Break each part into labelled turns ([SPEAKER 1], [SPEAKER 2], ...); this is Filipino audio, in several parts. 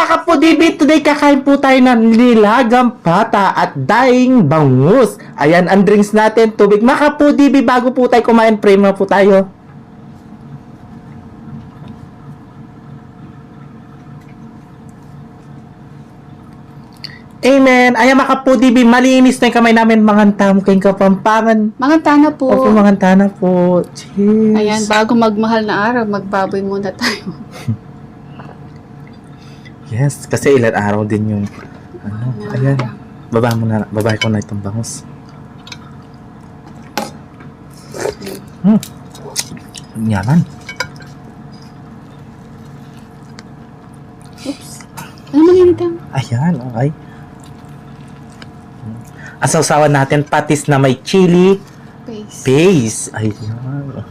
[SPEAKER 1] mga kapudibi, today kakain po tayo ng nilagang pata at daing bangus. Ayan, ang drinks natin, tubig. Mga kapudibi, bago po tayo kumain, pray mo po tayo. Amen. Ayan mga kapudibi, malinis na yung kamay namin. Manganta mo kayong kapampangan.
[SPEAKER 2] Mangantana po.
[SPEAKER 1] Opo, manganta na po. Cheers.
[SPEAKER 2] Ayan, bago magmahal na araw, magbaboy muna tayo.
[SPEAKER 1] Yes, kasi ilan araw din yung ano, ayan. Baba ko na itong bangus. Yaman.
[SPEAKER 2] Oops. Ano malinit yan?
[SPEAKER 1] Ayan, okay. Asaw-sawan natin patis na may chili paste. Ayan.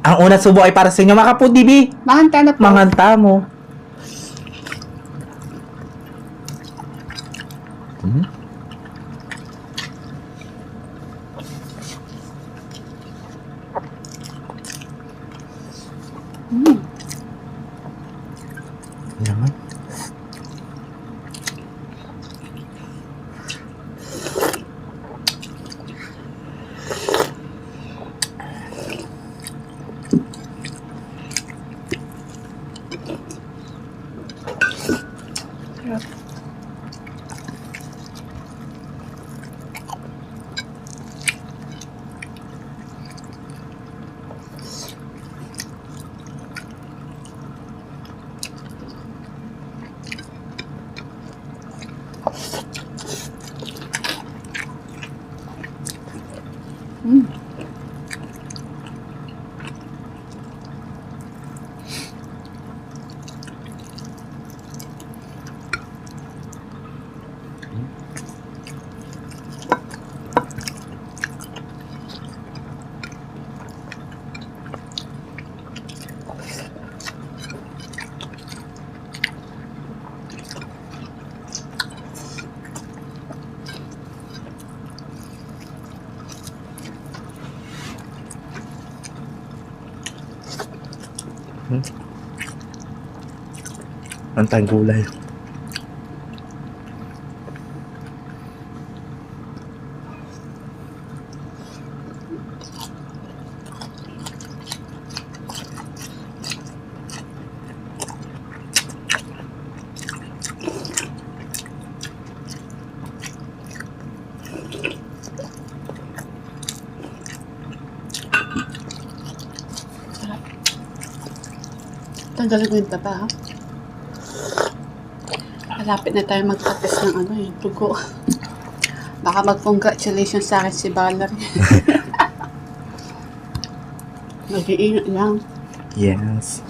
[SPEAKER 1] Ang unang subo ay para sa inyo, mga kapudibi.
[SPEAKER 2] Mangantana po.
[SPEAKER 1] Manganta mo. Yaman. Ang tayong gulay.
[SPEAKER 2] Tanggalin ko yung taba, ha? Malapit na tayo magpa-test ng ano yung dugo. Baka mag-congratulations sa akin si Valerie. Mag-iingat lang.
[SPEAKER 1] Yes.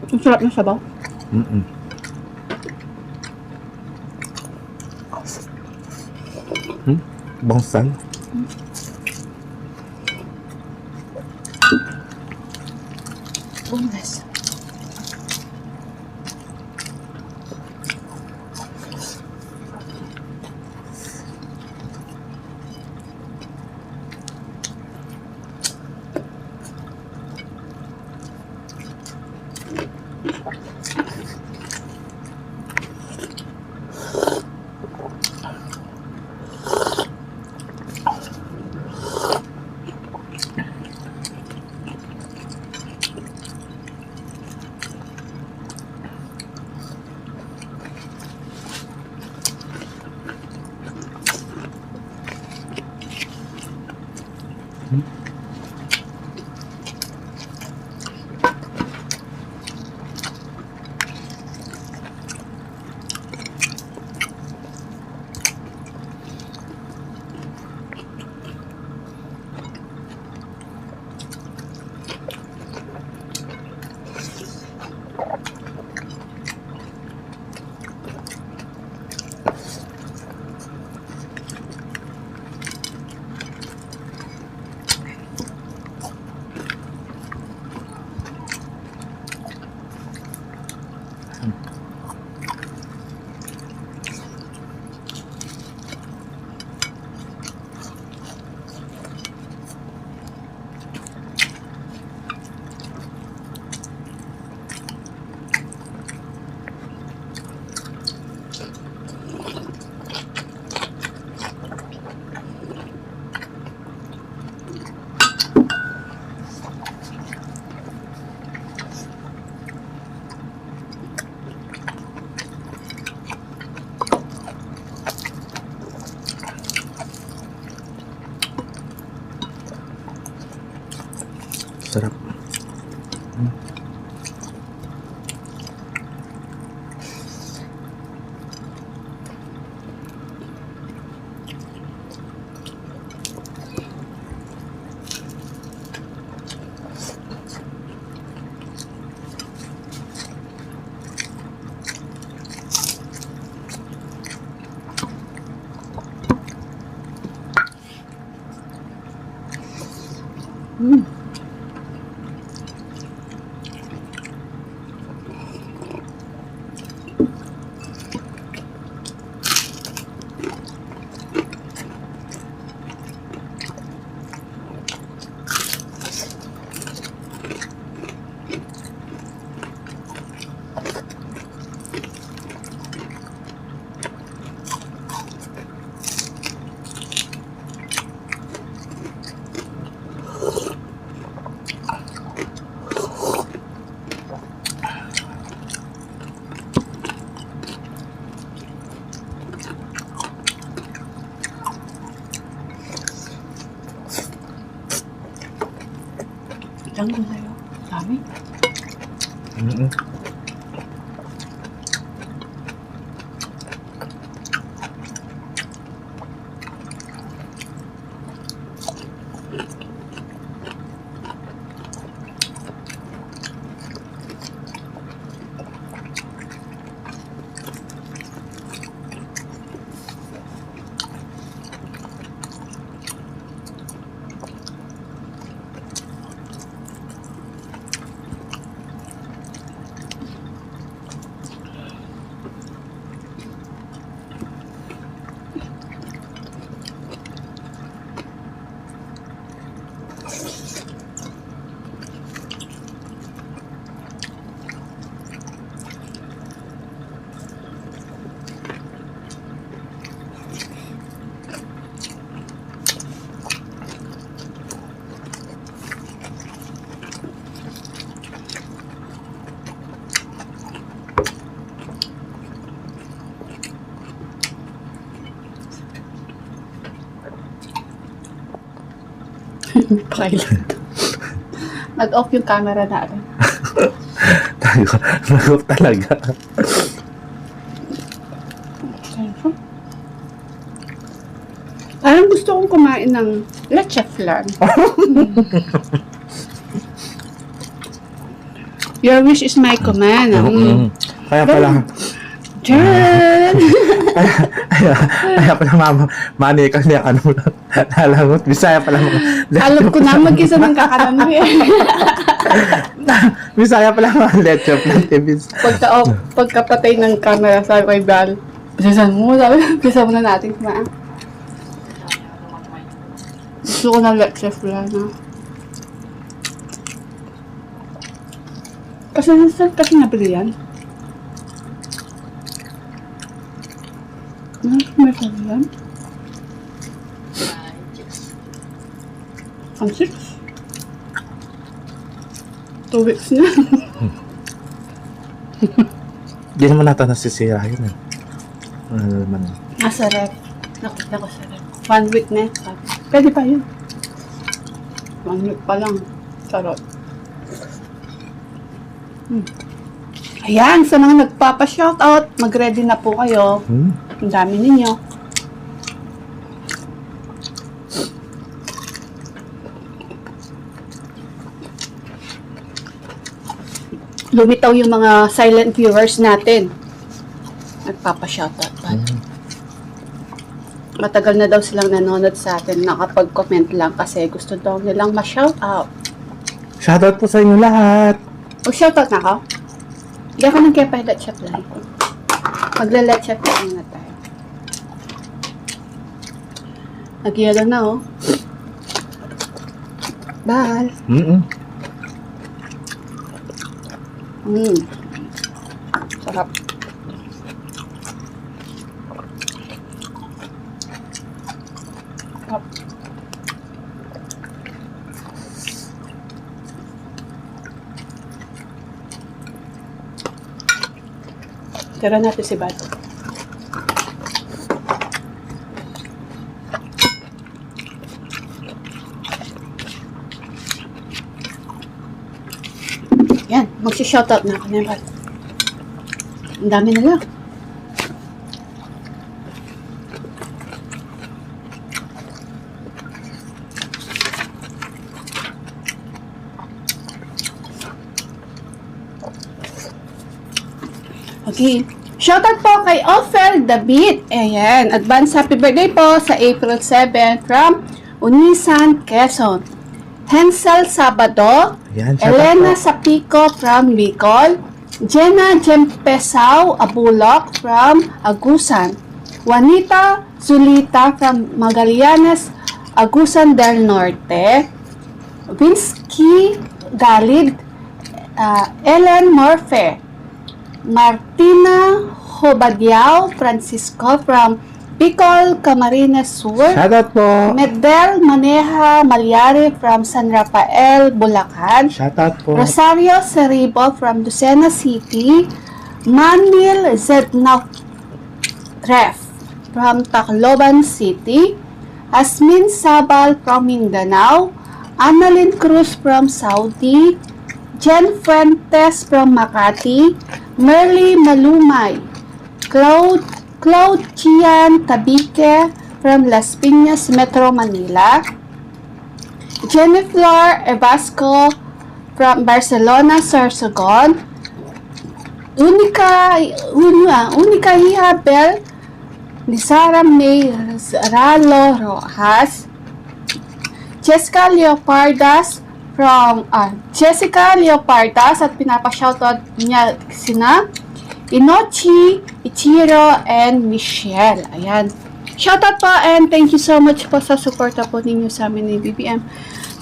[SPEAKER 2] Ang sarap ng sabaw.
[SPEAKER 1] Bonsai.
[SPEAKER 2] Boneless.
[SPEAKER 1] sarap.
[SPEAKER 2] Mm. Ang gulay, oh. Dami.
[SPEAKER 1] Mm-mm.
[SPEAKER 2] Pilot. Nag-off yung camera natin.
[SPEAKER 1] Tayo, nag-off talaga.
[SPEAKER 2] Parang gusto kong kumain ng leche flan. Your wish is my command.
[SPEAKER 1] Kaya pala,
[SPEAKER 2] Jen!
[SPEAKER 1] kaya pala mani ka niya, ano mo lang, nalangot, Bisaya pala mga,
[SPEAKER 2] Alam ko na mag-isa ng kakanan mo eh.
[SPEAKER 1] Bisaya pala mga leche flan, tibis.
[SPEAKER 2] Pagkapatay ng camera, sabi ko kay Val, bisa mo na natin kumain. Gusto ko ng leche flan, ha? Kasi nabili yan. May problem? Ang 6? 2 weeks na.
[SPEAKER 1] Di naman nata nasisira yun eh. Ano naman.
[SPEAKER 2] Nasa ref. Nakita ko sa ref. 1 week na. Pwede pa yun. 1 week pa lang. Charot. Ayan, sa mga nagpapa-shoutout, mag-ready na po kayo. Ang dami ninyo. Lumitaw yung mga silent viewers natin. Nagpapa-shoutout pa. Matagal na daw silang nanonood sa atin, nakapag-comment lang kasi gusto daw nilang ma-shoutout.
[SPEAKER 1] Shoutout po sa inyo lahat.
[SPEAKER 2] O, shoutout na ako? Hindi ako nang kaya let chat lang. Magla-let chat lang na tayo. Nagyelo na, oh. Bye. Sarap. Sarap. Tira natin si Bato. Magsi-shoutout na ako na. Ang dami na lang. Okay. Shoutout po kay Ofer David. Ayan. Advance happy birthday po sa April 7 from Unisan, Quezon. Hensel Sabado.
[SPEAKER 1] Ayan, shoutout
[SPEAKER 2] Elena
[SPEAKER 1] po.
[SPEAKER 2] Sapico from Bicol. Jenna Jempesao Abulok from Agusan. Juanita Zulita from Magallanes, Agusan del Norte. Vinsky Galid. Ellen Morfe. Martina Hobadiao Francisco from Bicol, Camarines Sur.
[SPEAKER 1] Shoutout po.
[SPEAKER 2] Medel Maneja Malyari from San Rafael, Bulacan.
[SPEAKER 1] Shoutout po.
[SPEAKER 2] Rosario Cerribo from Lucena City. Manil Zednatref from Tacloban City. Asmin Sabal from Mindanao. Annalyn Cruz from Saudi. Jen Fuentes from Makati. Merly Malumay. Claude Chian Tabique from Las Piñas, Metro Manila. Jennifer Evasco from Barcelona, Sorsogon. Unica Hiabel ni Sara May Ralo Rojas. Jessica Leopardas at pinapa-shoutout niya sina Inochi, Ichiro, and Michelle. Ayan. Shoutout po and thank you so much po sa suporta po ninyo sa amin ni BBM.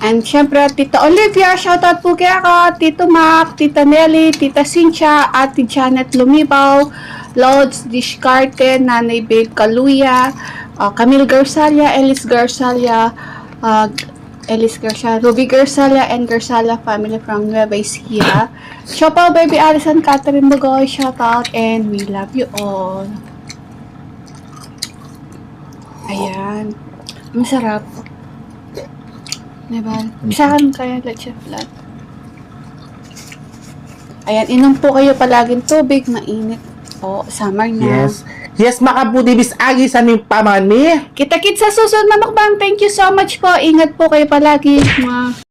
[SPEAKER 2] And syempre, Tita Olivia, shoutout po kay ako, Tito Mac, Tita Nelly, Tita Cynthia, Ate Janet Lumibaw, Lods Discarte, Nanay Babe Kaluya, Camille Garsalia, Ellis Garcia, Ruby Garsalia, and Garsalia family from Nueva Ecija. Shoutout baby Alison, Catherine Bugoy, shoutout, and we love you all. Ayan. Masarap. Diba? Saan kaya leche flat? Ayan, inom po kayo palaging tubig, mainit po, summer na.
[SPEAKER 1] Yes. Yes, makabudibis agi sa aming pamani.
[SPEAKER 2] Kita-kits sa susunod na mukbang. Thank you so much po. Ingat po kayo palagi, mga